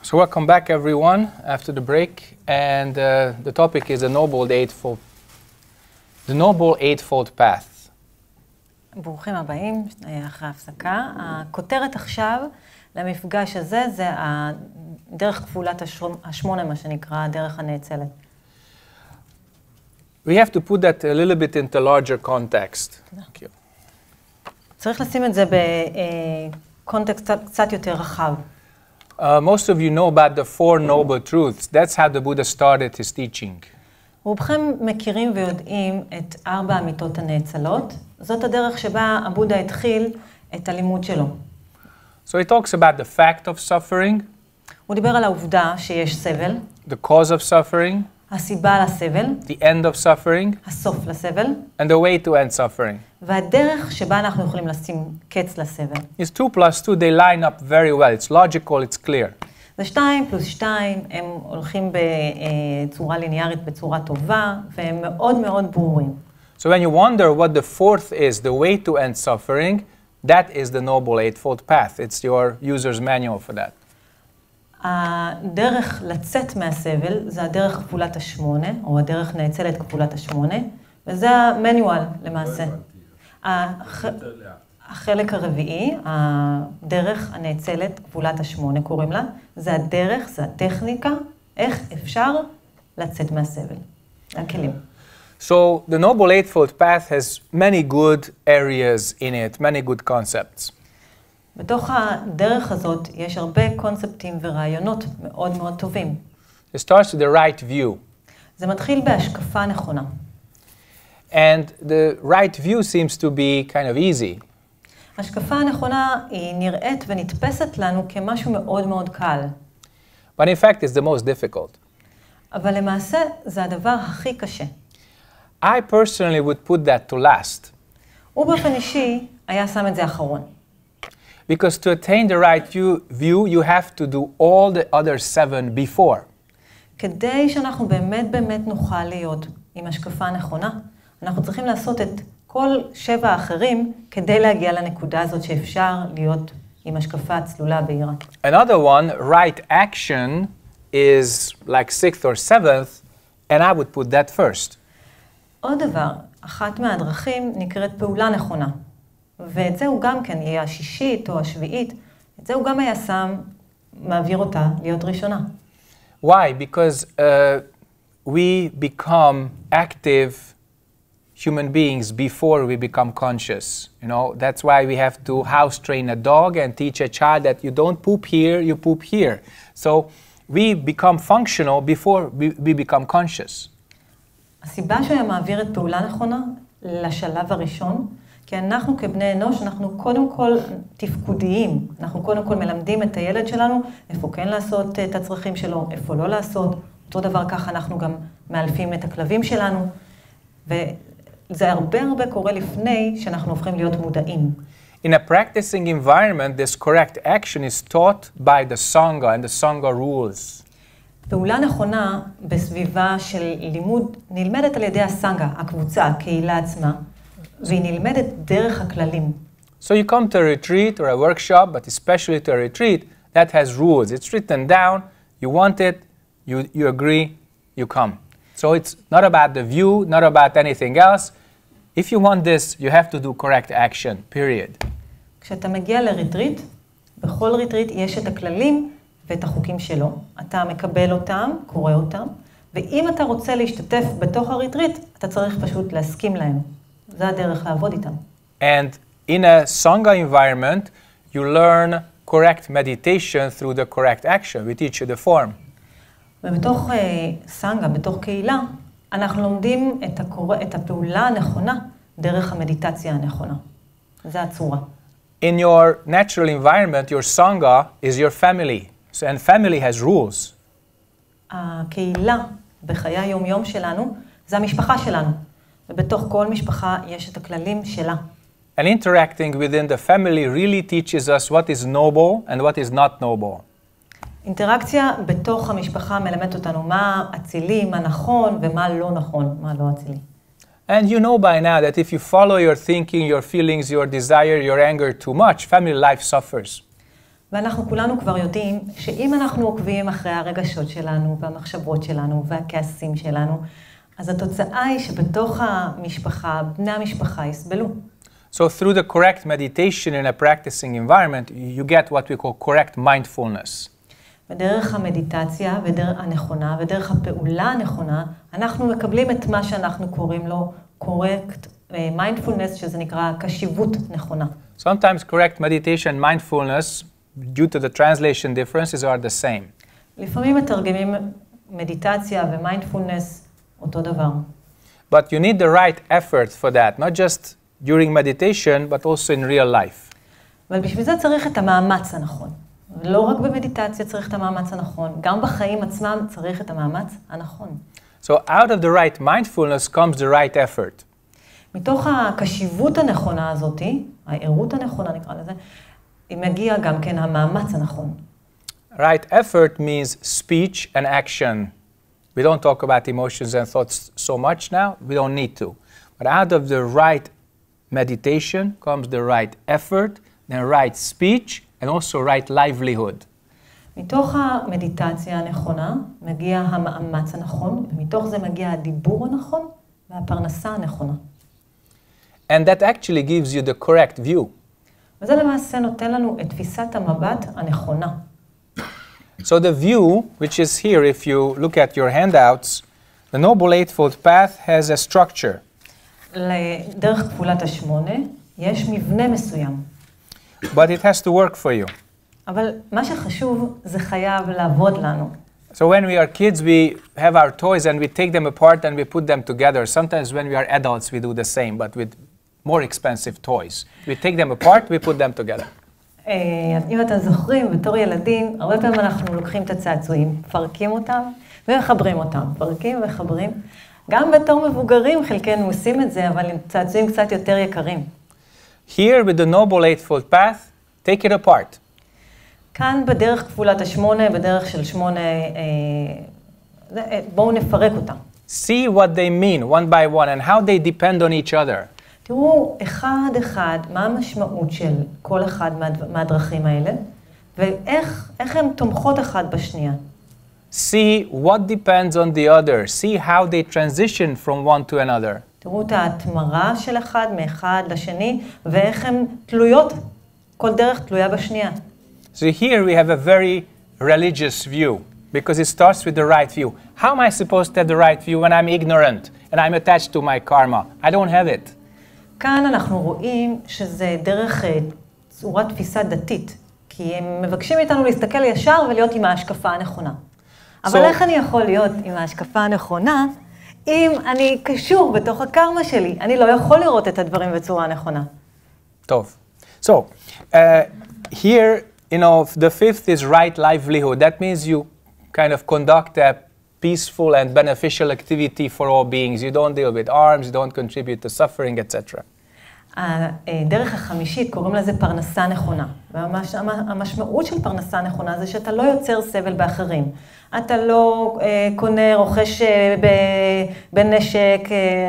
So welcome back everyone after the break, and the topic is the Noble Eightfold Path. ברוכים הבאים, אחרי ההפסקה. הכותרת עכשיו למפגש הזה זה הדרך כפולת השמונה, מה שנקרא הדרך הנאצלת. We have to put that a little bit into larger context. Thank you. צריך לשים את זה בקונטקסט קצת יותר רחב. Most of you know about the Four Noble Truths. That's how the Buddha started his teaching. רובכם מכירים ויודעים את 4 האמיתות הנאצלות. זאת הדרך שבה הבודה התחיל את הלימוד שלו. So he talks about the fact of suffering, הוא דיבר על העובדה שיש סבל, the cause of suffering, הסיבה לסבל, the end of suffering, הסוף לסבל, and the way to end suffering. והדרך שבה אנחנו יכולים לשים קץ לסבל. It's 2 plus 2, they line up very well. It's logical, it's clear. זה 2 פלוס 2, הם הולכים בצורה ליניארית, בצורה טובה, והם מאוד מאוד ברורים. So when you wonder what the fourth is, the way to end suffering, that is the Noble Eightfold Path. It's your user's manual for that. הדרך לצאת מהסבל זה הדרך כפולת השמונה, או הדרך נאצלת כפולת השמונה, וזה המנואל למעשה. החלק הרביעי, הדרך הנאצלת כפולת השמונה קוראים לה, זה הדרך, זה הטכניקה, איך אפשר לצאת מהסבל. זה הכלים. So the Noble Eightfold Path has many good areas in it, many good concepts. בתוך הדרך הזאת יש הרבה קונספטים ורעיונות מאוד מאוד טובים. It starts with the right view. זה מתחיל בהשקפה נכונה. And the right view seems to be kind of easy. השקפה הנכונה היא נראית ונתפסת לנו כמשהו מאוד מאוד קל. But in fact it's the most difficult. אבל למעשה זה הדבר הכי קשה. I personally would put that to last. הוא באופן אישי היה שם את זה אחרון. Because to attain the right view, you have to do all the other 7 before. כדי שאנחנו באמת נוכל להיות עם השקפה נכונה, אנחנו צריכים לעשות את כל 7 האחרים כדי להגיע לנקודה הזאת שאפשר להיות עם השקפה צלולה בהירה. Another one, right action, is like 6th or 7th, and I would put that first. עוד דבר, אחת מהדרכים נקראת פעולה נכונה. ואת זה הוא גם כן יהיה השישית או השביעית, את זה הוא גם היה שם, מעביר אותה להיות ראשונה. Why? Because we become active human beings before we become conscious. You know, that's why we have to house train a dog and teach a child that you don't poop here, you poop here. So we become functional before we become conscious. הסיבה שהיה מעביר את פעולה נכונה לשלב הראשון, כי אנחנו כבני אנוש, אנחנו קודם כל תפקודיים. אנחנו קודם כל מלמדים את הילד שלנו איפה כן לעשות את הצרכים שלו, איפה לא לעשות. אותו דבר ככה אנחנו גם מאלפים את הכלבים שלנו. וזה הרבה קורה לפני שאנחנו הופכים להיות מודעים. In a practicing environment, this correct action is taught by the Sangha and the Sangha rules. פעולה נכונה בסביבה של לימוד נלמדת על ידי הסנגה, הקבוצה, הקהילה עצמה. והיא נלמדת דרך הכללים. So you come to a retreat or a workshop, but especially to a retreat, that has rules. It's written down, you want it, you agree, you come. So it's not about the view, not about anything else. If you want this, you have to do correct action, period. כשאתה מגיע לריטריט, בכל ריטריט יש את הכללים ואת החוקים שלו. אתה מקבל אותם, קורא אותם, ואם אתה רוצה להשתתף בתוך הריטריט, אתה צריך פשוט להסכים להם. זה הדרך לעבוד איתם. And in a Sangha environment, you learn correct meditation through the correct action. We teach you the form. ובתוך סנגה, בתוך קהילה, אנחנו לומדים את הפעולה הנכונה דרך המדיטציה הנכונה. זה הצורה. In your natural environment, your Sangha is your family. So, and family has rules. הקהילה בחיי היום-יום שלנו, זה המשפחה שלנו. ובתוך כל משפחה יש את הכללים שלה. And interacting within the family really teaches us what is noble and what is not noble. אינטראקציה בתוך המשפחה מלמדת אותנו מה אצילי, מה נכון ומה לא נכון, מה לא אצילי. And you know by now that if you follow your thinking, your feelings, your desire, your anger too much, family life suffers. ואנחנו כולנו כבר יודעים שאם אנחנו עוקבים אחרי הרגשות שלנו והמחשבות שלנו והכעסים שלנו, אז התוצאה היא שבתוך המשפחה, בני המשפחה יסבלו. So through the correct meditation in a practicing environment, you get what we call correct mindfulness. בדרך המדיטציה הנכונה ודרך הפעולה הנכונה, אנחנו מקבלים את מה שאנחנו קוראים לו correct mindfulness, שזה נקרא קשיבות נכונה. Sometimes correct meditation and mindfulness, due to the translation differences, are the same. לפעמים מתרגמים מדיטציה ומיינדפולנס אותו דבר. But you need the right effort for that, not just during meditation, but also in real life. אבל בשביל זה צריך את המאמץ הנכון. לא רק במדיטציה צריך את המאמץ הנכון, גם בחיים עצמם צריך את המאמץ הנכון. So out of the right mindfulness comes the right effort. מתוך הקשיבות הנכונה הזאת, הערות הנכונה נקרא לזה, מגיע גם כן המאמץ הנכון. Right effort means speech and action. We don't talk about emotions and thoughts so much now. We don't need to. But out of the right meditation comes the right effort, the right speech, and also right livelihood. מתוך המדיטציה הנכונה מגיע המאמץ הנכון, ומתוך זה מגיע הדיבור הנכון והפרנסה הנכונה. And that actually gives you the correct view. וזה למעשה נותן לנו את תפיסת המבט הנכונה. So the view, which is here, if you look at your handouts, the Noble Eightfold Path has a structure. לדרך כפולת השמונה יש מבנה מסוים. But it has to work for you. אבל מה שחשוב זה חייב לעבוד לנו. So when we are kids, we have our toys and we take them apart and we put them together. Sometimes when we are adults, we do the same, but with more expensive toys. We take them apart, we put them together. אם אתם זוכרים, בתור ילדים, הרבה פעמים אנחנו לוקחים את הצעצועים, מפרקים אותם ומחברים אותם. מפרקים ומחברים. גם בתור מבוגרים חלקנו עושים את זה, אבל עם צעצועים קצת יותר יקרים. Here with the Noble Eightfold Path, take it apart. כאן בדרך כפולת השמונה, בדרך של שמונה, בואו נפרק אותם. See what they mean one by one and how they depend on each other. תראו אחד אחד מה המשמעות של כל אחד מהדרכים האלה, ואיך הן תומכות אחד בשנייה. See what depends on the other. See how they transition from one to another. תראו את ההתמרה של אחד מאחד לשני, ואיך הן תלויות, כל דרך תלויה בשנייה. So here we have a very religious view, because it starts with the right view. How am I supposed to have the right view when I'm ignorant and I'm attached to my karma? I don't have it. כאן אנחנו רואים שזה דרך צורת תפיסה דתית, כי הם מבקשים מאיתנו להסתכל ישר ולהיות עם ההשקפה הנכונה. אבל איך אני יכול להיות עם ההשקפה הנכונה, אם אני קשור בתוך הקרמה שלי? אני לא יכול לראות את הדברים בצורה נכונה. טוב. So, here, you know, the fifth is right livelihood. That means you kind of conduct a peaceful and beneficial activity for all beings. You don't deal with harms, you don't contribute to suffering, etc. הדרך החמישית קוראים לזה פרנסה נכונה. והמשמעות של פרנסה נכונה זה שאתה לא יוצר סבל באחרים. אתה לא קונה, רוכש בנשק,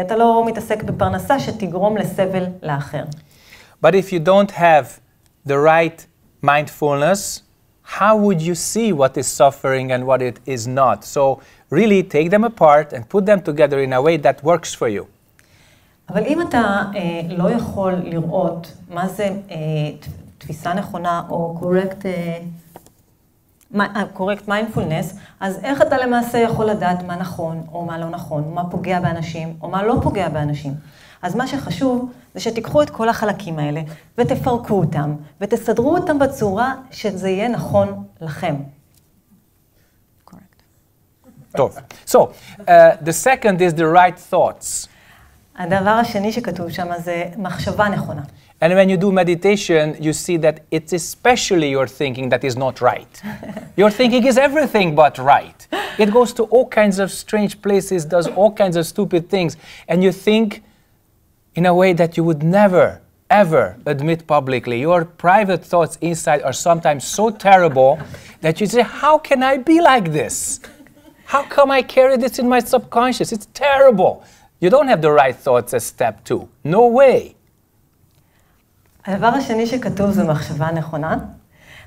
אתה לא מתעסק בפרנסה שתגרום לסבל לאחר. But if you don't have the right mindfulness, how would you see what is suffering and what it is not? So really take them apart and put them together in a way that works for you. אבל אם אתה לא יכול לראות מה זה תפיסה נכונה או correct mindfulness, אז איך אתה למעשה יכול לדעת מה נכון או מה לא נכון, מה פוגע באנשים או מה לא פוגע באנשים? אז מה שחשוב זה שתיקחו את כל החלקים האלה ותפרקו אותם ותסדרו אותם בצורה שזה יהיה נכון לכם. טוב. So, the second is the right thoughts. הדבר השני שכתוב שם זה מחשבה נכונה. And when you do meditation, you see that it's especially your thinking that is not right. Your thinking is everything but right. It goes to all kinds of strange places, does all kinds of stupid things, and you think in a way that you would never, ever admit publicly. Your private thoughts inside are sometimes so terrible that you say, how can I be like this? How come I carry this in my subconscious? It's terrible. You don't have the right thoughts as step 2. No way. הדבר השני שכתוב זה מחשבה נכונה,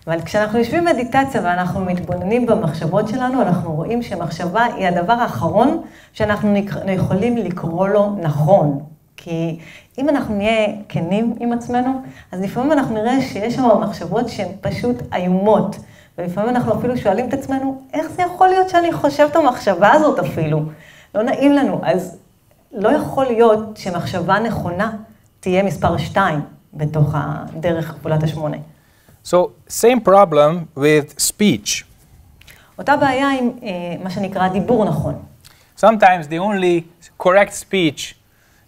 אבל כשאנחנו יושבים במדיטציה ואנחנו מתבוננים במחשבות שלנו, אנחנו רואים שמחשבה היא הדבר האחרון שאנחנו יכולים לקרוא לו נכון. כי אם אנחנו נהיה כנים עם עצמנו, אז לפעמים אנחנו נראה שיש שם מחשבות שהן פשוט איומות. ולפעמים אנחנו אפילו שואלים את עצמנו, איך זה יכול להיות שאני חושב את המחשבה הזאת אפילו? לא נעים לנו. אז לא יכול להיות שמחשבה נכונה תהיה מספר 2 בתוך הדרך כפולת השמונה. So, same problem with speech. אותה בעיה עם מה שנקרא דיבור נכון. Sometimes the only correct speech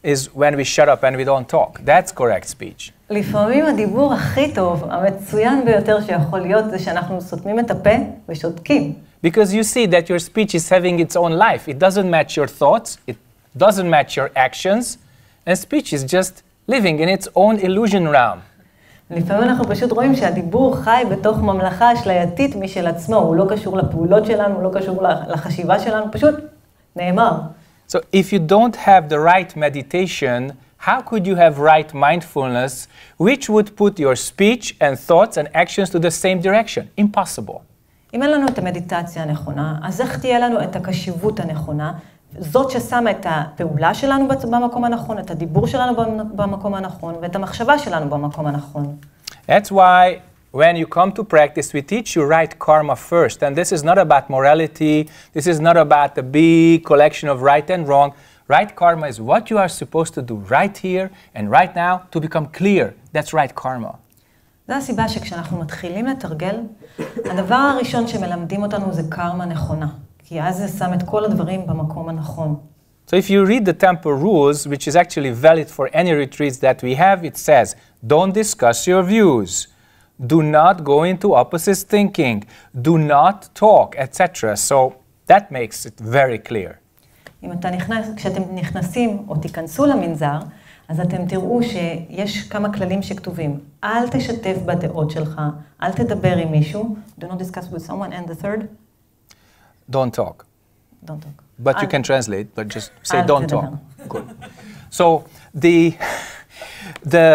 is when we shut up and we don't talk. That's correct speech. לפעמים הדיבור הכי טוב, המצוין ביותר שיכול להיות, זה שאנחנו סותמים את הפה ושותקים. Because you see that your speech is having its own life. It doesn't match your thoughts. It doesn't match your actions. And speech is just living in its own illusion realm. לפעמים אנחנו פשוט רואים שהדיבור חי בתוך ממלכה אשלייתית משל עצמו. הוא לא קשור לפעולות שלנו, הוא לא קשור לחשיבה שלנו, פשוט נאמר. So if you don't have the right meditation, how could you have right mindfulness, which would put your speech and thoughts and actions to the same direction? Impossible. אם אין לנו את המדיטציה הנכונה, אז איך תהיה לנו את הקשיבות הנכונה? זאת ששמה את הפעולה שלנו במקום הנכון, את הדיבור שלנו במקום הנכון, ואת המחשבה שלנו במקום הנכון. That's why when you come to practice, we teach you right karma first. And this is not about morality. This is not about a big collection of right and wrong. Right karma is what you are supposed to do right here and right now to become clear. That's right karma. זו הסיבה שכשאנחנו מתחילים לתרגל, הדבר הראשון שמלמדים אותנו זה קרמה נכונה. כי אז זה שם את כל הדברים במקום הנכון. So if you read the temple rules, which is actually valid for any retreats that we have, it says, don't discuss your views. Do not go into opposite thinking. Do not talk, etc. So that makes it very clear. כשאתם נכנסים או תיכנסו למנזר, אז אתם תראו שיש כמה כללים שכתובים. אל תשתף בדעות שלך, אל תדבר עם מישהו. Do not discuss with someone. And the third? Don't talk. Don't talk. But you can translate, but just say don't talk. Good. So the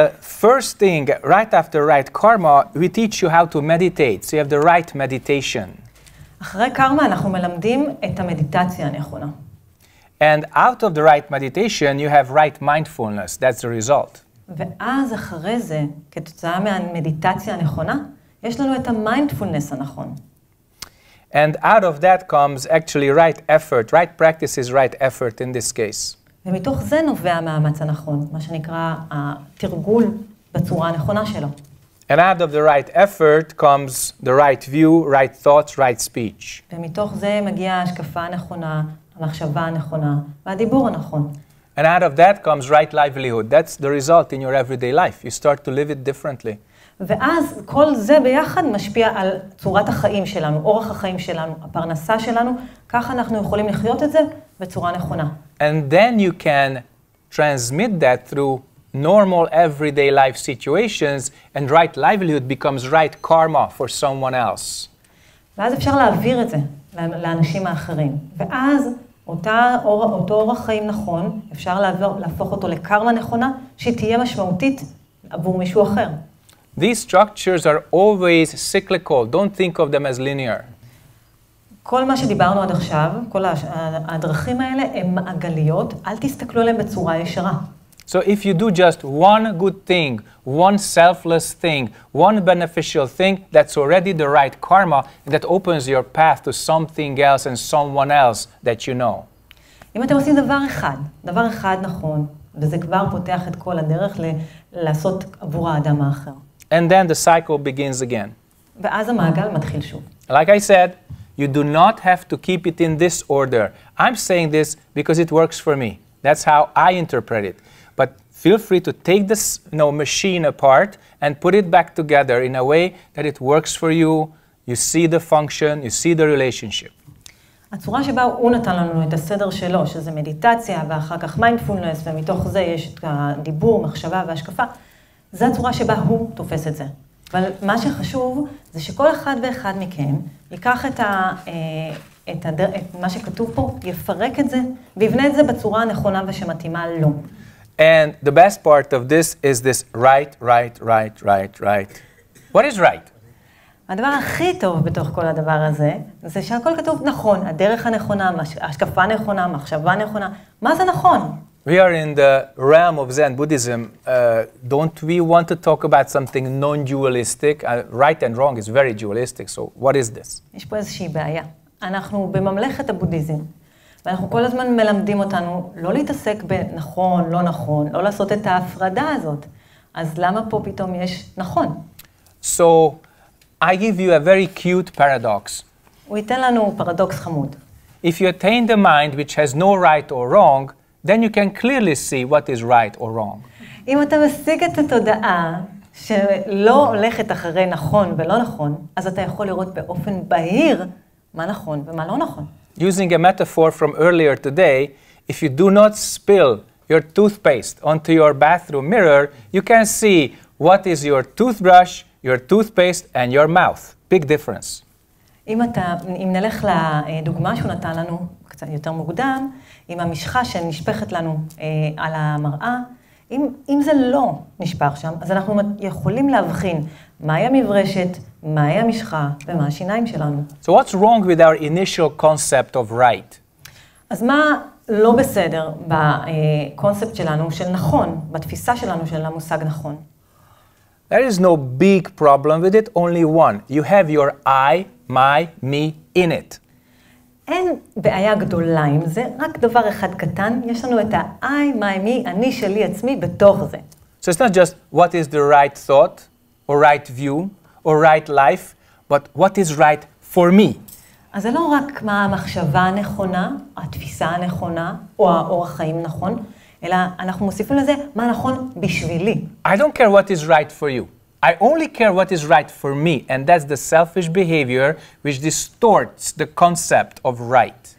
first thing, right after right karma, we teach you how to meditate. So you have the right meditation. אחרי קרמה אנחנו מלמדים את המדיטציה הנכונה. And out of the right meditation, you have right mindfulness. That's the result. ואז אחרי זה, כתוצאה מהמדיטציה הנכונה, יש לנו את המיינדפולנס הנכון. And out of that comes actually right effort. Right practice is right effort in this case. ומתוך זה נובע המאמץ הנכון, מה שנקרא התרגול בצורה הנכונה שלו. And out of the right effort comes the right view, right thoughts, right speech. ומתוך זה מגיעה ההשקפה הנכונה, המחשבה הנכונה והדיבור הנכון. And out of that comes right livelihood. That's the result in your everyday life. You start to live it differently. ואז כל זה ביחד משפיע על צורת החיים שלנו, אורח החיים שלנו, הפרנסה שלנו, ככה אנחנו יכולים לחיות את זה בצורה נכונה. And then you can transmit that through normal everyday life situations, and right livelihood becomes right karma for someone else. ואז אפשר להעביר את זה לאנשים האחרים. ואז אותו אורח חיים נכון, אפשר להפוך אותו לקרמה נכונה, שהיא תהיה משמעותית עבור מישהו אחר. These structures are always cyclical. Don't think of them as linear. כל מה שדיברנו עד עכשיו, כל הדרכים האלה הן מעגליות, אל תסתכלו עליהן בצורה ישרה. So if you do just one good thing, one selfless thing, one beneficial thing, that's already the right karma, and that opens your path to something else and someone else that you know. אם אתם עושים דבר אחד נכון, וזה כבר פותח את כל הדרך לעשות עבור האדם האחר. And then the cycle begins again. ואז המעגל מתחיל שוב. Like I said, you do not have to keep it in this order. I'm saying this because it works for me. That's how I interpret it. But feel free to take this machine apart and put it back together in a way that it works for you. You see the function, you see the relationship. הצורה שבה הוא נתן לנו את הסדר שלו, שזה מדיטציה ואחר כך מיינדפולנס, ומתוך זה יש את הדיבור, מחשבה והשקפה, זו הצורה שבה הוא תופס את זה. אבל מה שחשוב זה שכל אחד ואחד מכם ייקח את מה שכתוב פה, יפרק את זה, ויבנה את זה בצורה הנכונה ושמתאימה לו. And the best part of this is this right. What is right? הדבר הכי טוב בתוך כל הדבר הזה, זה שהכל כתוב נכון, הדרך הנכונה, ההשקפה הנכונה, מחשבה נכונה, מה זה נכון? We are in the realm of Zen Buddhism. Don't we want to talk about something non-dualistic? Right and wrong is very dualistic, so what is this? יש פה איזושהי בעיה. אנחנו בממלכת הבודהיזם, ואנחנו כל הזמן מלמדים אותנו לא להתעסק בנכון, לא נכון, לא לעשות את ההפרדה הזאת. אז למה פה פתאום יש נכון? So, I give you a very cute paradox. הוא ייתן לנו פרדוקס חמוד. If you attain the mind which has no right or wrong, then you can clearly see what is right or wrong. אם אתה משיג את התודעה שלא הולכת אחרי נכון ולא נכון, אז אתה יכול לראות באופן בהיר מה נכון ומה לא נכון. Using a metaphor from earlier today, if you do not spill your toothpaste onto your bathroom mirror, you can see what is your toothbrush, your toothpaste, and your mouth. Big difference. אם נלך לדוגמה שהוא נתן לנו קצת יותר מוקדם, עם המשחה שנשפכת לנו על המראה, אם זה לא נשפך שם, אז אנחנו יכולים להבחין מהי המברשת, מהי המשחה ומה השיניים שלנו. So what's wrong with our initial concept of right? אז מה לא בסדר בקונספט שלנו של נכון, בתפיסה שלנו של המושג נכון? There is no big problem with it, only one. You have your I, my, me in it. אין בעיה גדולה עם זה, רק דבר אחד קטן, יש לנו את ה-I, my, me, אני שלי עצמי בתוך זה. So it's not just what is the right thought, or right view, or right life, but what is right for me. אז זה לא רק מה המחשבה הנכונה, התפיסה הנכונה, או האורח חיים נכון, אלא אנחנו מוסיפים לזה מה נכון בשבילי. I don't care what is right for you. I only care what is right for me, and that's the selfish behavior which distorts the concept of right.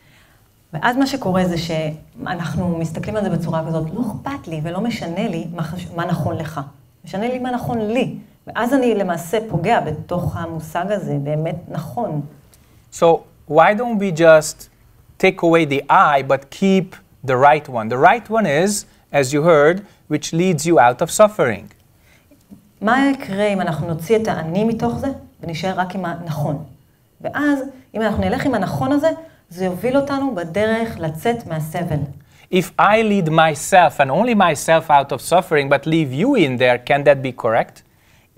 ואז מה שקורה זה שאנחנו מסתכלים על זה בצורה כזאת, לא אכפת לי ולא משנה לי מה נכון לך. משנה לי מה נכון לי. ואז אני למעשה פוגע בתוך המושג הזה, באמת נכון. So why don't we just take away the I, but keep the right one? The right one is, as you heard, which leads you out of suffering. מה יקרה אם אנחנו נוציא את האני מתוך זה, ונשאר רק עם הנכון? ואז, אם אנחנו נלך עם הנכון הזה, זה יוביל אותנו בדרך לצאת מהסבל. If I lead myself and only myself out of suffering, but leave you in there, can that be correct?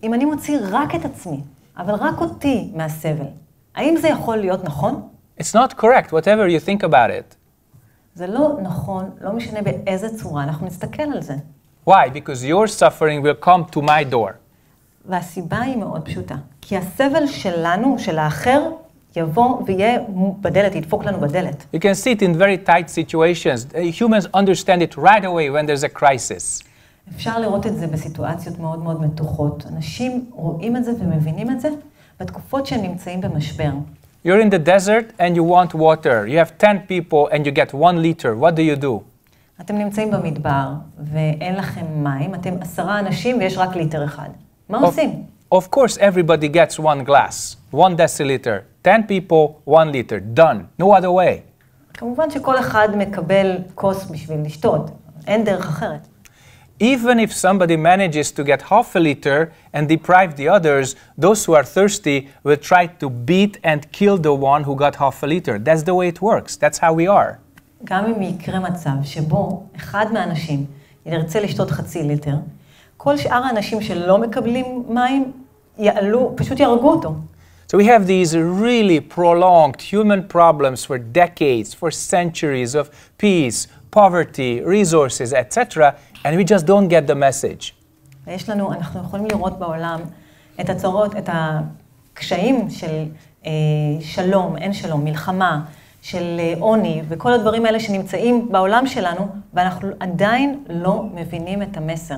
אם אני מוציא רק את עצמי, אבל רק אותי מהסבל, האם זה יכול להיות נכון? It's not correct, whatever you think about it. זה לא נכון, לא משנה באיזה צורה, אנחנו נסתכל על זה. Why? Because your suffering will come to my door. והסיבה היא מאוד פשוטה. כי הסבל שלנו, של האחר, יבוא ויהיה בדלת, ידפוק לנו בדלת. You can see it in very tight situations. Humans understand it right away when there's a crisis. אפשר לראות את זה בסיטואציות מאוד מאוד מתוחות. אנשים רואים את זה ומבינים את זה בתקופות שהם נמצאים במשבר. You're in the desert and you want water. You have 10 people and you get 1 liter. What do you do? אתם נמצאים במדבר ואין לכם מים, אתם 10 אנשים ויש רק ליטר אחד. מה עושים? Of course, everybody gets 1 glass, 1 deciliter. 10 people, 1 liter. Done. No other way. כמובן שכל אחד מקבל כוס בשביל לשתות. אין דרך אחרת. Even if somebody manages to get half a liter and deprive the others, those who are thirsty will try to beat and kill the one who got half a liter. That's the way it works. That's how we are. גם אם יקרה מצב שבו אחד מהאנשים ירצה לשתות חצי ליטר, כל שאר האנשים שלא מקבלים מים יעלו, פשוט יהרגו אותו. So we have these really prolonged human problems for decades, for centuries of peace, poverty, resources, etc. And we just don't get the message. אנחנו יכולים לראות בעולם את הצרות, את הקשיים של שלום, אין שלום, מלחמה, של עוני, וכל הדברים האלה שנמצאים בעולם שלנו, ואנחנו עדיין לא מבינים את המסר.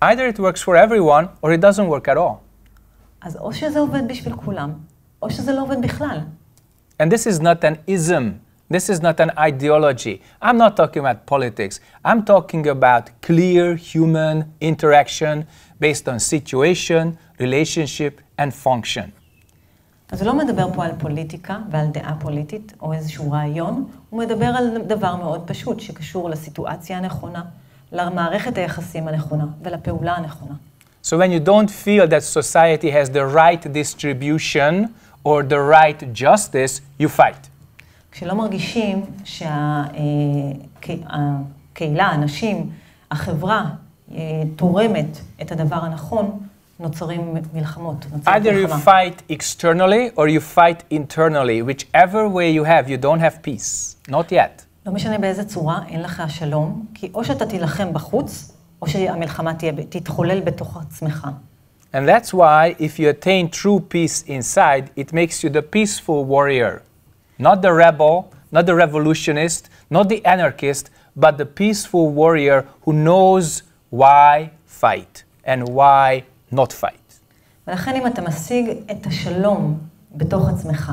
Either it works for everyone, or it doesn't work at all. אז או שזה עובד בשביל כולם, או שזה לא עובד בכלל. And this is not an ism. This is not an ideology. I'm not talking about politics. I'm talking about clear human interaction based on situation, relationship, and function. אז הוא לא מדבר פה על פוליטיקה ועל דעה פוליטית או איזשהו רעיון, הוא מדבר על דבר מאוד פשוט שקשור לסיטואציה הנכונה, למערכת היחסים הנכונה ולפעולה הנכונה. So when you don't feel that society has the right distribution or the right justice, you fight. כשלא מרגישים שהקהילה, האנשים, החברה תורמת את הדבר הנכון, נוצרים מלחמות. Either you fight externally or you fight internally. Whichever way you have, you don't have peace. Not yet. לא משנה באיזה צורה, אין לך שלום, כי או שאתה תילחם בחוץ, או שהמלחמה תתחולל בתוך עצמך. And that's why if you attain true peace inside, it makes you the peaceful warrior. Not the rebel, not the revolutionist, not the anarchist, but the peaceful warrior who knows why fight and why not fight. ולכן אם אתה משיג את השלום בתוך עצמך,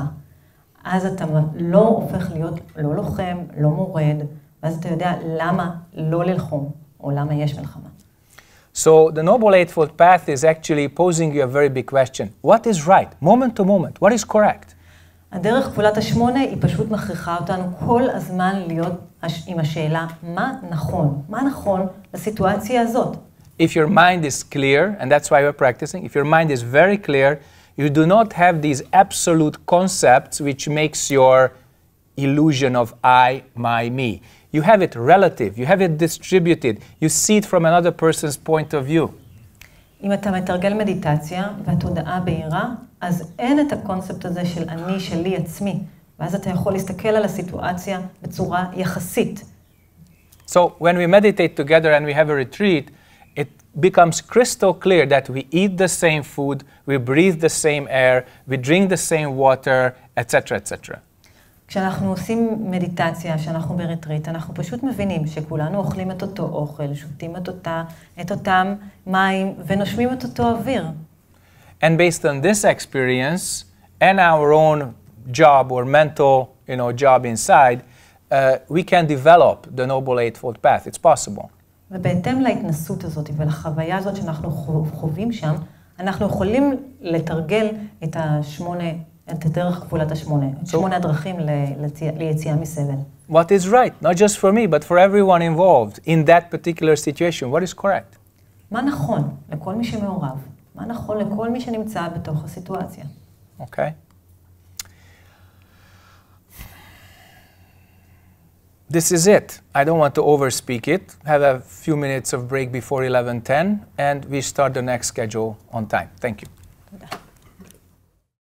אז אתה לא הופך להיות לא לוחם, לא מורד, ואז אתה יודע למה לא ללחום, או למה יש מלחמה. So the Noble Eightfold Path is actually posing you a very big question. What is right? Moment to moment. What is correct? הדרך כפולת השמונה היא פשוט מכריחה אותנו כל הזמן להיות עם השאלה מה נכון? מה נכון לסיטואציה הזאת? If your mind is clear, and that's why we're practicing, if your mind is very clear, you do not have these absolute concepts which makes your illusion of I, my, me. You have it relative, you have it distributed, you see it from another person's point of view. אם אתה מתרגל מדיטציה והתודעה בהירה, אז אין את הקונספט הזה של אני, שלי, עצמי. ואז אתה יכול להסתכל על הסיטואציה בצורה יחסית. So when we meditate together and we have a retreat, it becomes crystal clear that we eat the same food, we breathe the same air, we drink the same water, etc., etc. כשאנחנו עושים מדיטציה, כשאנחנו בריטריט, אנחנו פשוט מבינים שכולנו אוכלים את אותו אוכל, שותים את אותם מים ונושמים את אותו אוויר. And based on this experience and our own job or mental, job inside, we can develop the Noble Eightfold Path. It's possible. ובהתאם להתנסות הזאת ולחוויה הזאת שאנחנו חווים שם, אנחנו יכולים לתרגל את דרך כפולת השמונה, את שמונה הדרכים ליציאה מסבל. What is right? Not just for me, but for everyone involved in that particular situation. What is correct? מה נכון לכל מי שמעורב? מה נכון לכל מי שנמצא בתוך הסיטואציה? Okay. This is it. I don't want to overspeak it. Have a few minutes of break before 11:10, and we start the next schedule on time. Thank you.